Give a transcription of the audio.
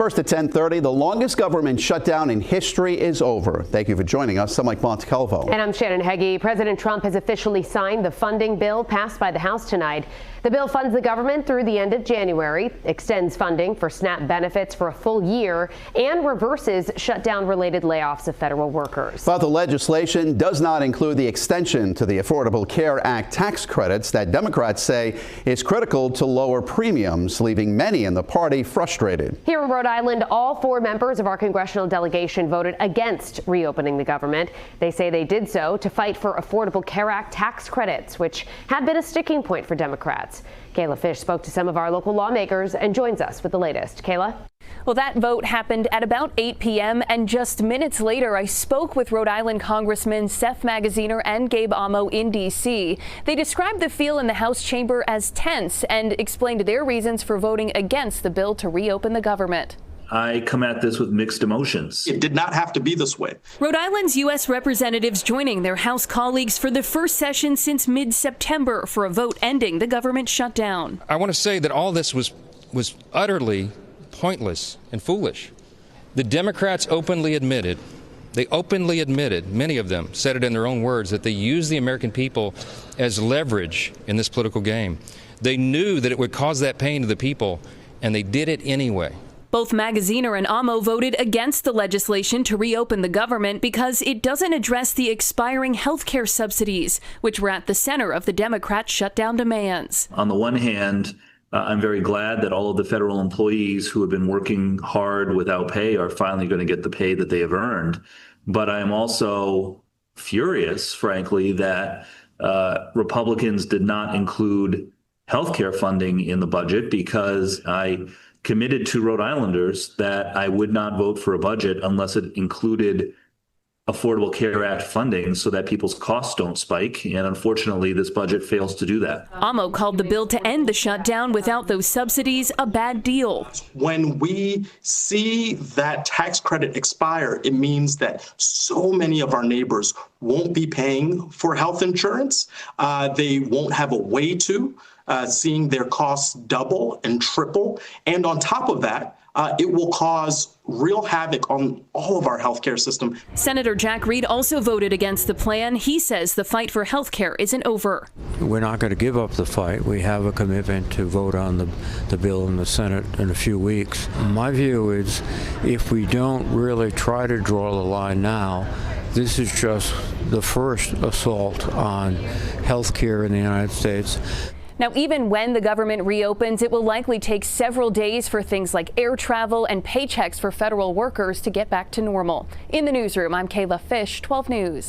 First at 10:30, the longest government shutdown in history is over. Thank you for joining us. I'm Mike Montecalvo. And I'm Shannon Heggie. President Trump has officially signed the funding bill passed by the House tonight. The bill funds the government through the end of January, extends funding for SNAP benefits for a full year, and reverses shutdown-related layoffs of federal workers. But the legislation does not include the extension to the Affordable Care Act tax credits that Democrats say is critical to lower premiums, leaving many in the party frustrated. Here in Rhode Island, all 4 members of our congressional delegation voted against reopening the government. They say they did so to fight for Affordable Care Act tax credits, which had been a sticking point for Democrats. Kayla Fish spoke to some of our local lawmakers and joins us with the latest. Kayla? Well, that vote happened at about 8 p.m. and just minutes later, I spoke with Rhode Island Congressmen Seth Magaziner and Gabe Amo in D.C. They described the feel in the House chamber as tense and explained their reasons for voting against the bill to reopen the government. I come at this with mixed emotions. It did not have to be this way. Rhode Island's U.S. representatives joining their House colleagues for the first session since mid-September for a vote ending the government shutdown. I want to say that all this was utterly pointless and foolish. The Democrats openly admitted, many of them said it in their own words, that they used the American people as leverage in this political game. They knew that it would cause that pain to the people, and they did it anyway. Both Magaziner and Amo voted against the legislation to reopen the government because it doesn't address the expiring health care subsidies, which were at the center of the Democrat shutdown demands. On the one hand, I'm very glad that all of the federal employees who have been working hard without pay are finally going to get the pay that they have earned. But I am also furious, frankly, that Republicans did not include health care funding in the budget, because I committed to Rhode Islanders that I would not vote for a budget unless it included Affordable Care Act funding so that people's costs don't spike. And unfortunately, this budget fails to do that. Amo called the bill to end the shutdown without those subsidies a bad deal. When we see that tax credit expire, it means that so many of our neighbors won't be paying for health insurance. They won't have a way to. Seeing their costs double and triple. And on top of that, it will cause real havoc on all of our healthcare system. Senator Jack Reed also voted against the plan. He says the fight for healthcare isn't over. We're not going to give up the fight. We have a commitment to vote on the bill in the Senate in a few weeks. My view is, if we don't really try to draw the line now, this is just the first assault on healthcare in the United States. Now, even when the government reopens, it will likely take several days for things like air travel and paychecks for federal workers to get back to normal. In the newsroom, I'm Kayla Fish, 12 News.